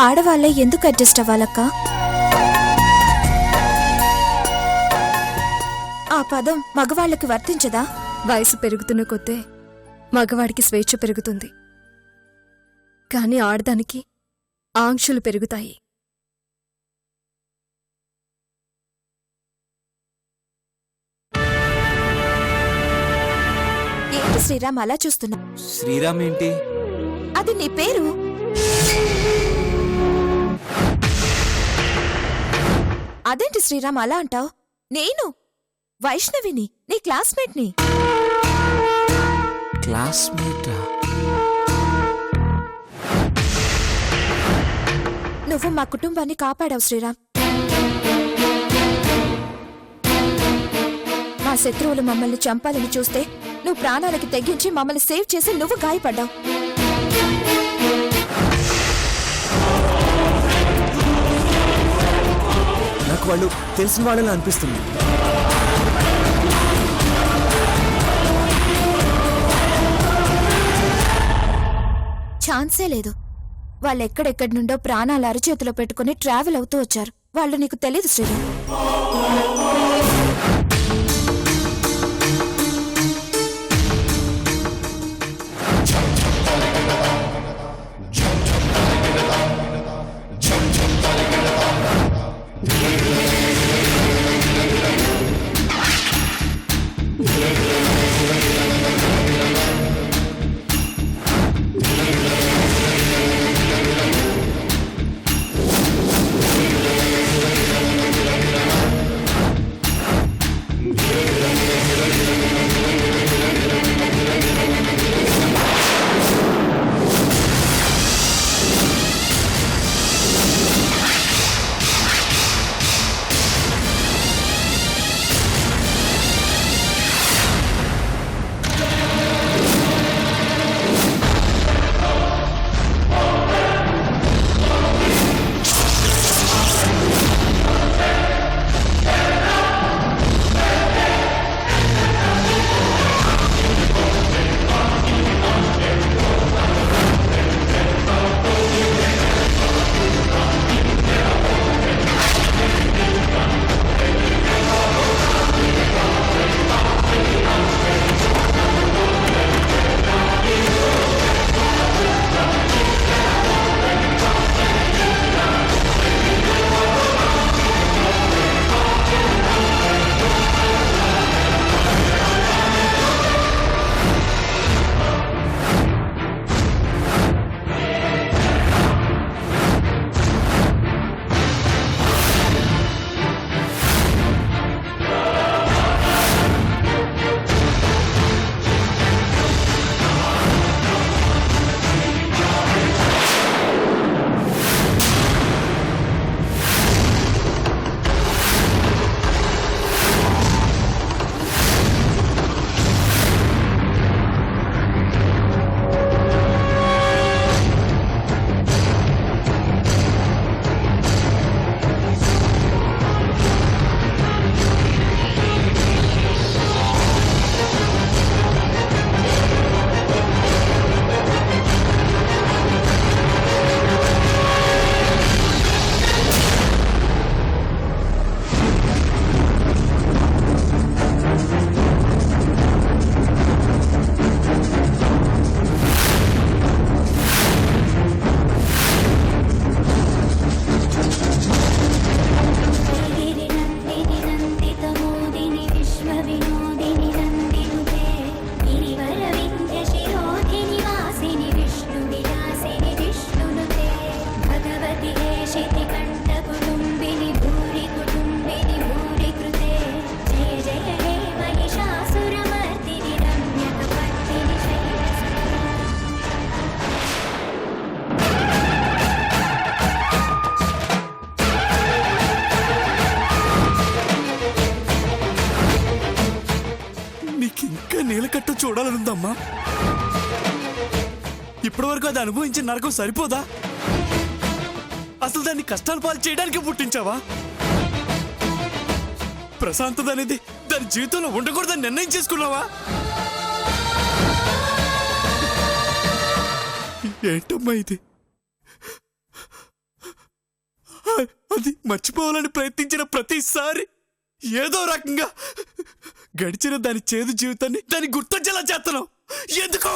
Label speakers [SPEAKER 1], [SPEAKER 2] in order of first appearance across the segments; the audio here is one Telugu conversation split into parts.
[SPEAKER 1] ఆడవాళ్ళే ఎందుకు అడ్జస్ట్ అవ్వాలక్క? ఆ పదం మగవాళ్ళకి వర్తించదా?
[SPEAKER 2] వయసు పెరుగుతున్న కొద్దే మగవాడికి స్వేచ్ఛ పెరుగుతుంది, కాని ఆడదానికి ఆంక్షలు పెరుగుతాయి.
[SPEAKER 1] ఏంటి శ్రీరామ్ అలా చూస్తున్నా?
[SPEAKER 3] శ్రీరామ్ ఏంటి?
[SPEAKER 1] అది నీ పేరు. అదేంటి శ్రీరామ్ అలా అంటావు? నేను వైష్ణవిని, నీ క్లాస్మేట్ని.
[SPEAKER 3] క్లాస్మేటా?
[SPEAKER 1] నువ్వు మా కుటుంబాన్ని కాపాడావు శ్రీరామ్. మా శత్రువులు మమ్మల్ని చంపాలని చూస్తే నువ్వు ప్రాణాలకి తెగించి మమ్మల్ని సేవ్ చేసి నువ్వు గాయపడ్డావు.
[SPEAKER 3] నాకు వాళ్ళు తెలిసిన వాళ్ళని అనిపిస్తుంది.
[SPEAKER 1] ఛాన్సే లేదు. వాళ్ళెక్కడెక్కడి నుండో ప్రాణాలు అరచేతిలో పెట్టుకుని ట్రావెల్ అవుతూ వచ్చారు. వాళ్ళు నీకు తెలీదు శ్రీరామ్.
[SPEAKER 3] నీలకట్టు చూడాలనుందమ్మా. ఇప్పటివరకు అది అనుభవించిన నరకం సరిపోదా? అసలు దాన్ని కష్టాలు పాలు చేయడానికి పుట్టించావా? ప్రశాంతత అనేది దాని జీవితంలో ఉండకూడదని నిర్ణయం చేసుకున్నావా? ఏంటమ్మా ఇది? అది మర్చిపోవాలని ప్రయత్నించిన ప్రతిసారి ఏదో రకంగా గడిచిన దాని చేదు జీవితాన్ని దాన్ని గుర్తొచ్చేలా చేస్తున్నావు. ఎందుకో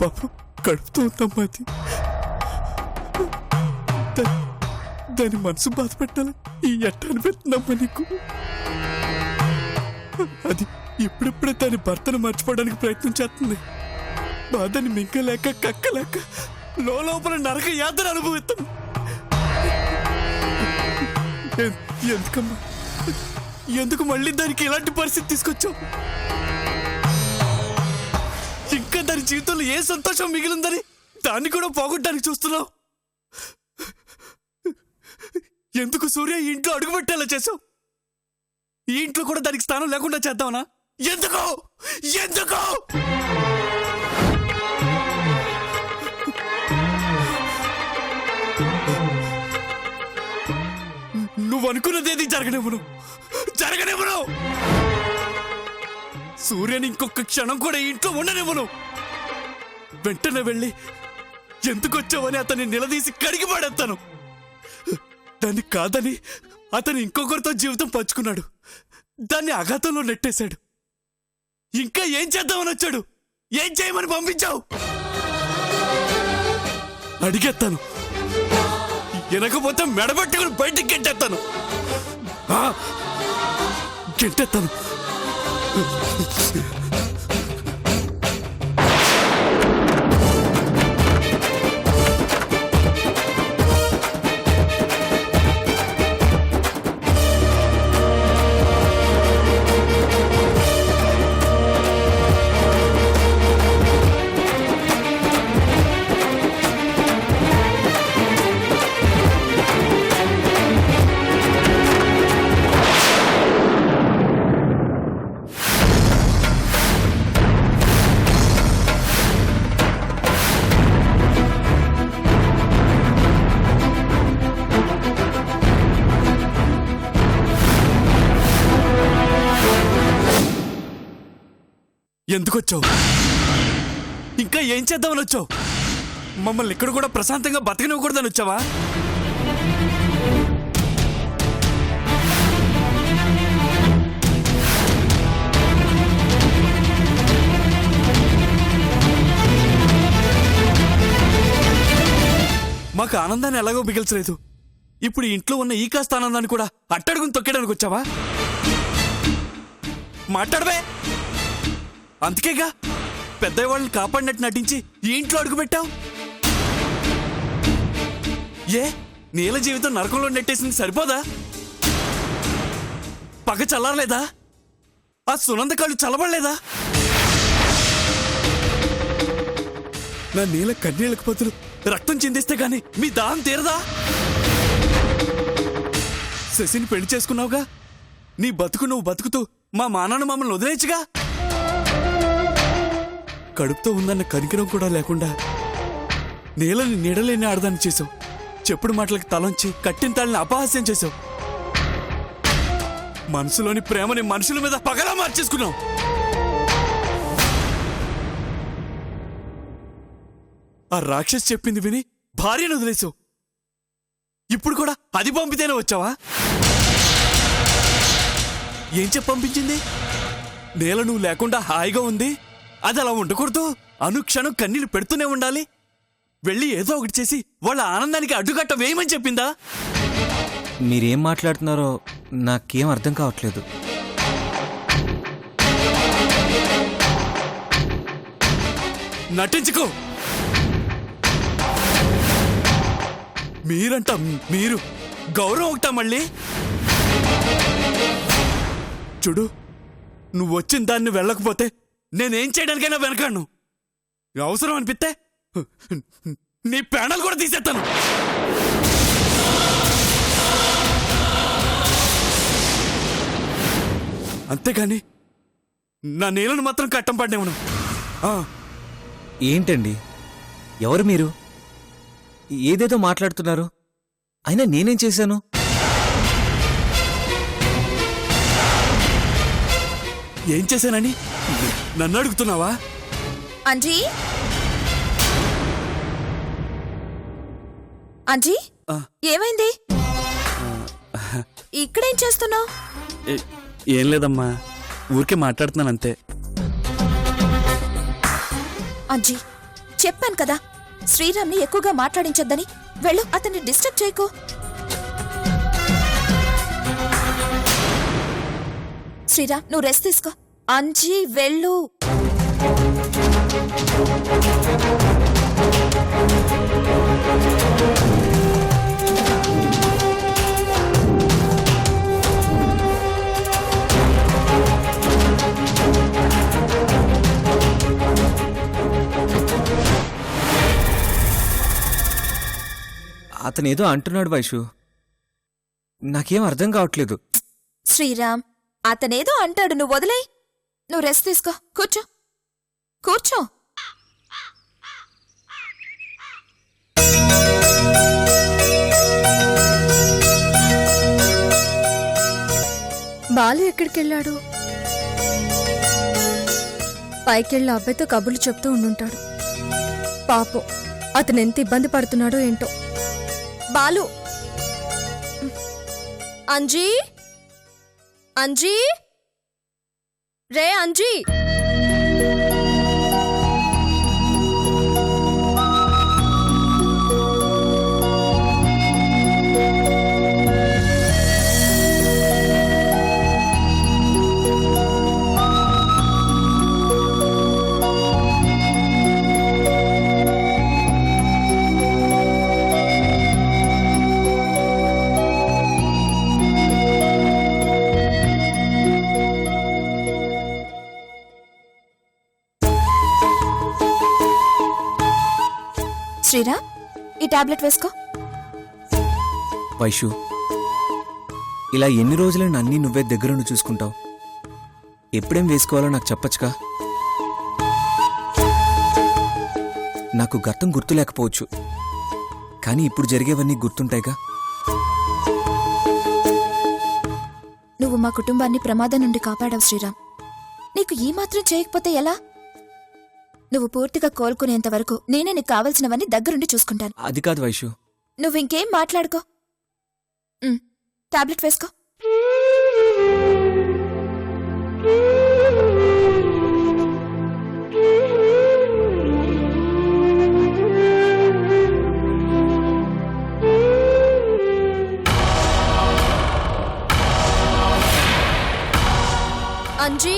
[SPEAKER 3] పాపం కడుపుతూ ఉందమ్మా అది. దాని మనసు బాధ పెట్టాలి ఈ ఎట్ట అనిపిస్తుందమ్మా నీకు. అది ఇప్పుడిప్పుడే దాని భర్తను మర్చిపోవడానికి ప్రయత్నం చేస్తుంది. బాధని మింగలేక కక్కలేక లోపల నరక యాత్ర అనుభవిస్తాం. ఎందుకమ్మా, ఎందుకు మళ్ళీ దానికి ఇలాంటి పరిస్థితి తీసుకొచ్చావు? ఇంకా దాని జీవితంలో ఏ సంతోషం మిగిలిందని దాన్ని కూడా పోగొట్టడానికి చూస్తున్నావు. ఎందుకు సూర్య ఈ ఇంట్లో అడుగుపెట్టేలా చేసావు? ఈ ఇంట్లో కూడా దానికి స్థానం లేకుండా చేద్దామనా? ఎందుకో ఎందుకో నువ్వు అనుకున్నదేది జరగనివ్వను. సూర్యని ఇంకొక క్షణం కూడా ఇంట్లో ఉండనివ్వను. వెంటనే వెళ్ళి ఎందుకొచ్చావని అతన్ని నిలదీసి కడిగి పడేస్తాను. దాన్ని కాదని అతను ఇంకొకరితో జీవితం పంచుకున్నాడు. దాన్ని అఘాతంలో నెట్టేశాడు. ఇంకా ఏం చేద్దామని వచ్చాడు? ఏం చేయమని పంపించావు? అడిగేస్తాను. వినకపోతే మెడబట్టుకుని బయటికి గెంటేస్తాను. గెంటేస్తాను. ఎందుకొచ్చావు? ఇంకా ఏం చేద్దామని వచ్చావు? మమ్మల్ని ఇక్కడ కూడా ప్రశాంతంగా బతకనివ్వకూడదని వచ్చావా? మాకు ఆనందాన్ని ఎలాగో మిగిల్చలేదు. ఇప్పుడు ఇంట్లో ఉన్న ఈ కాస్త ఆనందాన్ని కూడా అట్టడుగుని తొక్కేయడానికి వచ్చావా? మాట్లాడవే. అందుకేగా పెద్దవాళ్ళని కాపాడినట్టు నటించి ఈ ఇంట్లో అడుగుపెట్టావు. ఏ నీల జీవితం నరకంలో నెట్టేసింది సరిపోదా? పగ చల్లారలేదా? ఆ సునంద కాళ్ళు చల్లబడలేదా? నా నీల కన్నీళ్ళకు బదులు రక్తం చిందిస్తే గాని మీ దాహం తీరదా? శశిని పెళ్లి చేసుకున్నావుగా. నీ బతుకు నువ్వు బతుకుతూ మా మానాన్న మమ్మల్ని వదిలేచ్చుగా. కడుపుతో ఉందన్న కనికరం కూడా లేకుండా నీళ్ళని నీడలేని ఆడదాన్ని చేసావు. చెప్పుడు మాటలకు తలంచి కట్టిన తాళ్ళని అపహాస్యం చేసావు. మనసులోని ప్రేమని మనుషుల మీద పగలా మార్చేసుకున్నావు. ఆ రాక్షస్ చెప్పింది విని భార్యను వదిలేసావు. ఇప్పుడు కూడా అది పంపితేనే వచ్చావా? ఏం చెప్పి పంపించింది? నేల నువ్వు లేకుండా హాయిగా ఉంది, అది అలా ఉండకూడదు, అనుక్షణం కన్నీళ్లు పెడుతూనే ఉండాలి, వెళ్ళి ఏదో ఒకటి చేసి వాళ్ళ ఆనందానికి అడ్డుకట్ట వేయమని చెప్పిందా?
[SPEAKER 4] మీరేం మాట్లాడుతున్నారో నాకేం అర్థం కావట్లేదు.
[SPEAKER 3] నటించుకో. మీరంట మీరు గౌరవం ఒకటా మళ్ళీ? చూడు, నువ్వు వచ్చిన దాన్ని వెళ్ళకపోతే నేనేం చేయడానికైనా వెనకాను. అవసరం అనిపిస్తే నీ ప్రాణాలు కూడా తీసేస్తాను. అంతేగాని నా నీళ్ళను మాత్రం కట్టం పడ్డాను.
[SPEAKER 4] ఏంటండి, ఎవరు మీరు? ఏదేదో మాట్లాడుతున్నారు. అయినా నేనేం చేశాను?
[SPEAKER 3] ఏం చేశానని నన్ను అడుగుతున్నావా?
[SPEAKER 1] అంజీ, అంజీ, ఏమైంది? ఇక్కడేం చేస్తున్నావు?
[SPEAKER 3] ఏం లేదమ్మా, ఊరికే మాట్లాడుతున్నాను అంతే.
[SPEAKER 1] అంజీ, చెప్పాను కదా శ్రీరామ్ని ఎక్కువగా మాట్లాడించొద్దని. వెళ్ళు, అతన్ని డిస్టర్బ్ చేయకు. శ్రీరామ్, నువ్వు రెస్ట్ తీసుకో. అంజీ, వెళ్ళు.
[SPEAKER 4] అతనేదో అంటున్నాడు వైషు, నాకేం అర్థం కావట్లేదు.
[SPEAKER 1] శ్రీరామ్, అతనేదో అంటాడు, నువ్వు వదిలేయ్. నువ్వు రెస్ట్ తీసుకో. కూర్చో, కూర్చో.
[SPEAKER 2] బాలు ఎక్కడికెళ్ళాడు? పైకెళ్ళి అబ్బాయితో కబుర్లు చెప్తూ ఉండుంటాడు. పాపం, అతను ఎంత ఇబ్బంది పడుతున్నాడో ఏంటో. బాలు! అంజీ, అంజీ, రే అంజీ!
[SPEAKER 1] శ్రీరామ్, ఈ టాబ్లెట్ వేసుకో.
[SPEAKER 4] వైషు, ఇలా ఎన్ని రోజులని అన్నీ నువ్వే దగ్గరుండి చూసుకుంటావు? ఎప్పుడేం వేసుకోవాలో నాకు చెప్పచ్చుగా. నాకు గతం గుర్తులేకపోవచ్చు, కానీ ఇప్పుడు జరిగేవన్నీ గుర్తుంటాయిగా.
[SPEAKER 1] నువ్వు మా కుటుంబాన్ని ప్రమాదం నుండి కాపాడావు శ్రీరామ్. నీకు ఈ మాత్రం చేయకపోతే ఎలా? నువ్వు పూర్తిగా కోలుకునేంత వరకు నేనే నీకు కావలసినవన్నీ దగ్గరుండి చూసుకుంటాను.
[SPEAKER 4] అది కాదు వైషు.
[SPEAKER 1] నువ్వింకేం మాట్లాడుకో. టాబ్లెట్ వేసుకో.
[SPEAKER 2] అంజీ,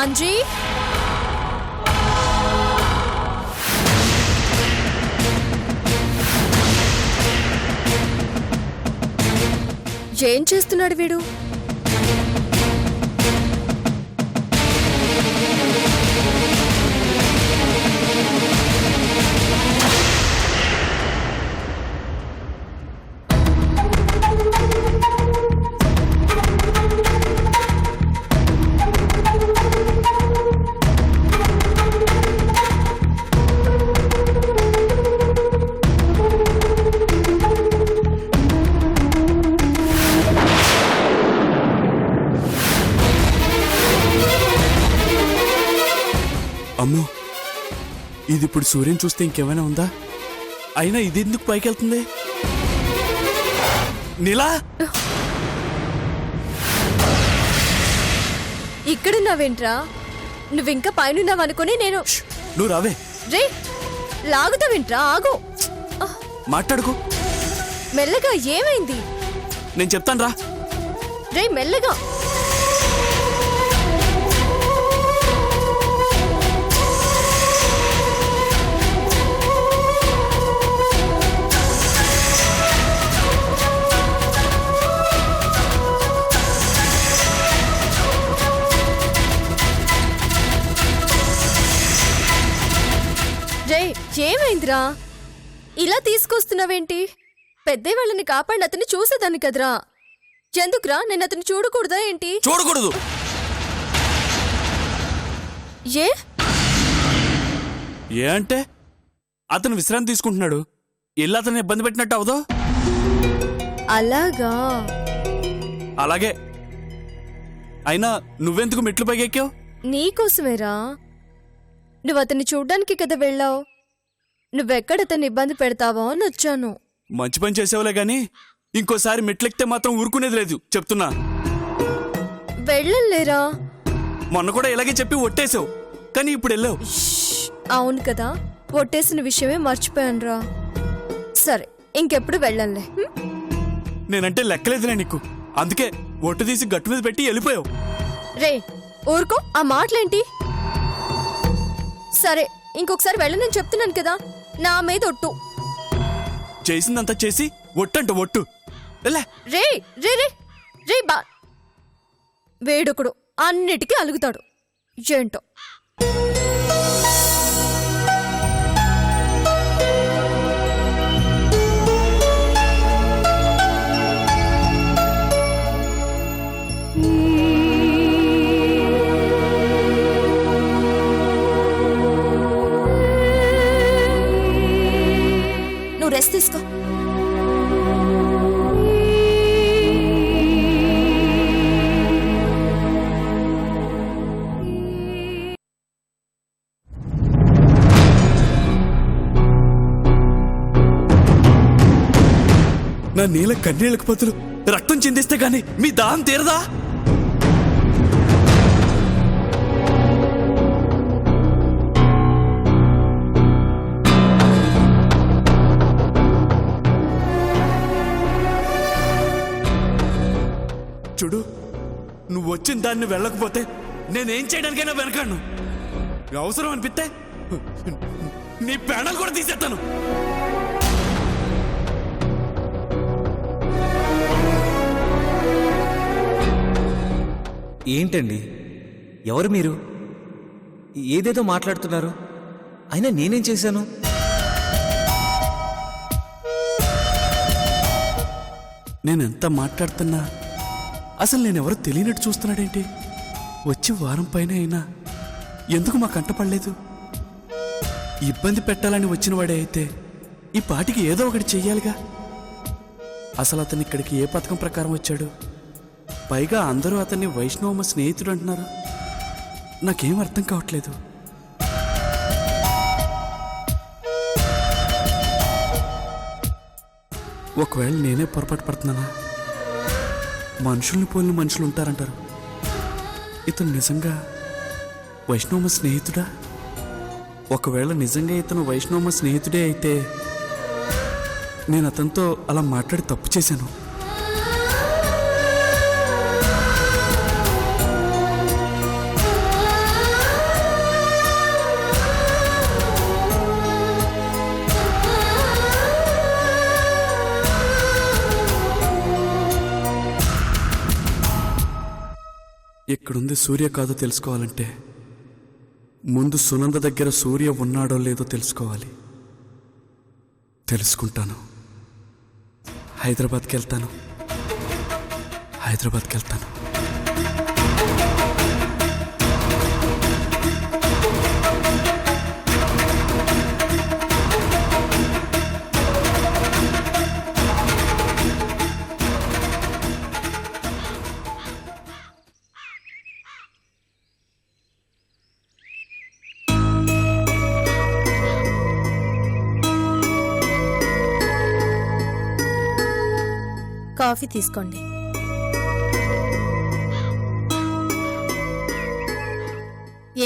[SPEAKER 2] అంజీ, ఏం చేస్తున్నాడు వీడు?
[SPEAKER 3] అమ్మో, ఇది ఇప్పుడు సూర్యం చూస్తే ఇంకేమైనా ఉందా? అయినా ఇది ఎందుకు పైకెళ్తుంది? నీలా,
[SPEAKER 2] ఇక్కడున్నావేంట్రా? నువ్వింకా పైనున్నావనుకుని నేను...
[SPEAKER 3] నువ్వు రావే.
[SPEAKER 2] రే, లాగుతావేంట్రా? ఆగు.
[SPEAKER 3] మాట్లాడుకో.
[SPEAKER 2] మెల్లగా. ఏమైంది?
[SPEAKER 3] నేను చెప్తాను రా.
[SPEAKER 2] రే, మెల్లగా. రే, ఏమైందిరా? ఇలా తీసుకొస్తున్నావేంటి? పెద్దే వాళ్ళని కాపాడి అతన్ని చూసేదాన్ని కదరా. ఎందుకురా నేను అతన్ని చూడకూడదా ఏంటి?
[SPEAKER 3] చూడకూడదు.
[SPEAKER 2] ఏ
[SPEAKER 3] ఏ అంటే అతను విశ్రాంతి తీసుకుంటున్నాడు. ఇల్లు అతను ఇబ్బంది పెట్టినట్టు అవదో?
[SPEAKER 2] అలాగా?
[SPEAKER 3] అలాగే. అయినా నువ్వెందుకు మెట్లు పైకెక్కావు?
[SPEAKER 2] నీకోసమేరా. నువ్వు అతన్ని చూడ్డానికి కదా వెళ్ళావు. నువ్వెక్కడ అతన్ని ఇబ్బంది పెడతావో అని వచ్చాను.
[SPEAKER 3] మంచి పని చేసేవాలే గాని ఇంకోసారి మెట్లెక్కితే మాత్రం ఊరుకునేది లేదు చెప్తున్నా.
[SPEAKER 2] వెళ్ళలేరా?
[SPEAKER 3] మొన్న కూడా ఇలాగే చెప్పి ఒట్టేసావు, కానీ ఇప్పుడు వెళ్ళావు.
[SPEAKER 2] అవును కదా, ఒట్టేసిన విషయమే మర్చిపోయానురా. సరే, ఇంకెప్పుడు వెళ్ళంలే.
[SPEAKER 3] నేనంటే లెక్కలేదులే నీకు, అందుకే ఒట్టు తీసి గట్టు మీద పెట్టి వెళ్ళిపోయావు.
[SPEAKER 2] రే ఊరుకో, ఆ మాటలేంటి? సరే, ఇంకొకసారి వెళ్ళనని చెప్తున్నాను కదా, నా మీద ఒట్టు.
[SPEAKER 3] చేసిందంతా చేసి ఒట్టంట ఒట్టు. వెళ్ళే.
[SPEAKER 2] రే రే రే రే బా వేడొకడు అన్నిటికీ అలుగుతాడు ఏంటో.
[SPEAKER 1] నువ్వు రెస్ట్ తీసుకో.
[SPEAKER 3] నా నీళ్ళ కన్నీళ్ళకు బదులు రక్తం చిందిస్తే గాని మీ దాహం తీరదా? చూడు, నువ్వు వచ్చిన దాన్ని వెళ్ళకపోతే నేనేం చేయడానికైనా వెనకాను. అవసరం అనిపిస్తే నీ ప్రాణాలు కూడా తీసేస్తాను.
[SPEAKER 4] ఏంటండి, ఎవరు మీరు? ఏదేదో మాట్లాడుతున్నారు. అయినా నేనేం చేశాను?
[SPEAKER 3] నేనెంత మాట్లాడుతున్నా అసలు నేనెవరో తెలియనట్టు చూస్తున్నాడేంటి? వచ్చి వారం పైన అయినా ఎందుకు మా కంటపడలేదు? ఇబ్బంది పెట్టాలని వచ్చిన వాడే అయితే ఈ పాటికి ఏదో ఒకటి చెయ్యాలిగా. అసలు అతను ఇక్కడికి ఏ పథకం ప్రకారం వచ్చాడు? పైగా అందరూ అతన్ని వైష్ణవమ్మ స్నేహితుడు అంటున్నారు. నాకేం అర్థం కావట్లేదు. ఒకవేళ నేనే పొరపాటు పడుతున్నానా? మనుషుల్ని పోలిన మనుషులు ఉంటారంటారు. ఇతను నిజంగా వైష్ణవమ్మ స్నేహితుడా? ఒకవేళ నిజంగా ఇతను వైష్ణవమ్మ స్నేహితుడే అయితే నేను అతనితో అలా మాట్లాడి తప్పు చేశాను. ఇక్కడుంది సూర్య కాదో తెలుసుకోవాలంటే ముందు సునంద దగ్గర సూర్య ఉన్నాడో లేదో తెలుసుకోవాలి. తెలుసుకుంటాను. హైదరాబాద్కి వెళ్తాను.
[SPEAKER 5] కాఫీ తీసుకోండి.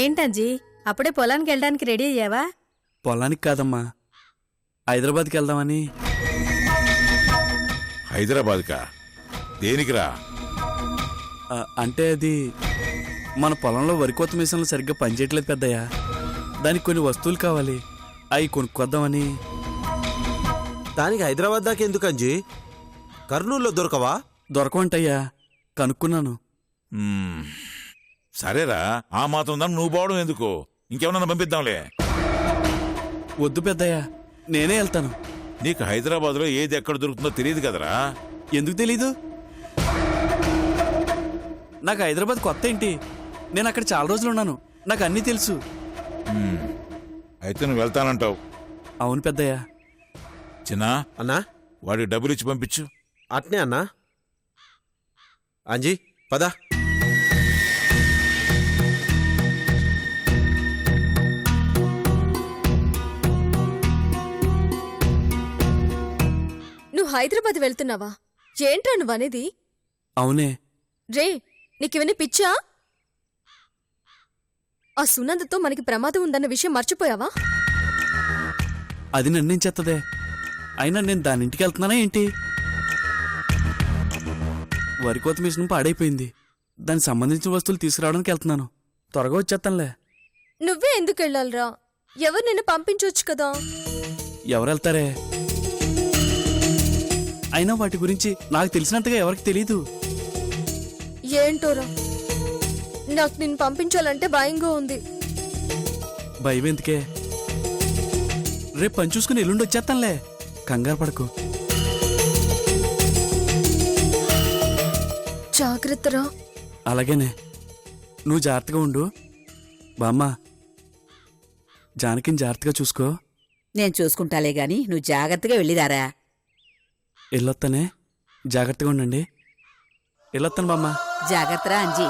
[SPEAKER 5] ఏంటంజీ, అప్పుడే పొలానికి వెళ్ళడానికి రెడీ అయ్యావా?
[SPEAKER 3] పొలానికి కాదమ్మా, హైదరాబాద్కి వెళ్దామని.
[SPEAKER 6] హైదరాబాద్కా? దేనికిరా?
[SPEAKER 3] అంటే అది మన పొలంలో వరి కోత మిషన్లు సరిగ్గా పనిచేయట్లేదు పెద్దయ్యా. దానికి కొన్ని వస్తువులు కావాలి, అవి కొనుక్కొద్దామని.
[SPEAKER 7] దానికి హైదరాబాద్ దాకా ఎందుకు అంజీ? కర్నూలులో దొరకవా?
[SPEAKER 3] దొరకవంటయ్యా, కనుక్కున్నాను.
[SPEAKER 6] సరేరా, ఆ మాత్రం దాన్ని నువ్వు పోవడం ఎందుకు? ఇంకేమన్నా పంపిద్దాంలే.
[SPEAKER 3] వద్దు పెద్దయ్యా, నేనే వెళ్తాను.
[SPEAKER 6] నీకు హైదరాబాద్లో ఏది ఎక్కడ దొరుకుతుందో తెలియదు కదరా?
[SPEAKER 3] ఎందుకు తెలీదు? నాకు హైదరాబాద్ కొత్త ఏంటి? నేను అక్కడ చాలా రోజులు ఉన్నాను, నాకు అన్నీ తెలుసు.
[SPEAKER 6] అయితే నువ్వు వెళ్తానంటావు?
[SPEAKER 3] అవును పెద్దయ్యా.
[SPEAKER 6] చిన్నా
[SPEAKER 7] అన్నా,
[SPEAKER 6] వాడికి డబ్బులు ఇచ్చి పంపించు.
[SPEAKER 7] అట్నే అన్నా. అంజీ పదా.
[SPEAKER 2] హైదరాబాద్ వెళ్తున్నావా? ఏంట్రా నువ్వనేది?
[SPEAKER 3] అవునే.
[SPEAKER 2] రే, నీకివన్నీ పిచ్చా? ఆ సునందతో మనకి ప్రమాదం ఉందన్న విషయం మర్చిపోయావా?
[SPEAKER 3] అది నన్నేం చేత్తదే? అయినా నేను దాని ఇంటికి వెళ్తున్నానా ఏంటి? వరి కోత మిషన్ పాడైపోయింది. దానికి సంబంధించిన వస్తువులు తీసుకురావడానికి వెళ్తున్నాను. త్వరగా వచ్చేస్తానులే.
[SPEAKER 2] నువ్వే ఎందుకు వెళ్ళాలిరా? ఎవరు నిన్ను పంపించవచ్చు కదా.
[SPEAKER 3] ఎవరు వెళ్తారే? అయినా వాటి గురించి నాకు తెలిసినంతగా ఎవరికి తెలీదు.
[SPEAKER 2] ఏంటోరా, నాకు నిన్ను పంపించాలంటే భయంగా ఉంది.
[SPEAKER 3] భయం ఎందుకే? రేపు పని చూసుకుని ఎల్లుండి వచ్చేస్తానులే. కంగారు పడకు.
[SPEAKER 2] జాగ్రత్తరా.
[SPEAKER 3] అలాగేనే, నువ్వు జాగ్రత్తగా ఉండు. బామ్మ, జానకిని జాగ్రత్తగా చూసుకో.
[SPEAKER 8] నేను చూసుకుంటాలే గాని నువ్వు జాగ్రత్తగా వెళ్ళిరారా.
[SPEAKER 3] వెళ్ళొస్తానే. జాగ్రత్తగా ఉండండి. వెళ్ళొస్తాను బామ్మ.
[SPEAKER 8] జాగ్రత్తరా అంజీ.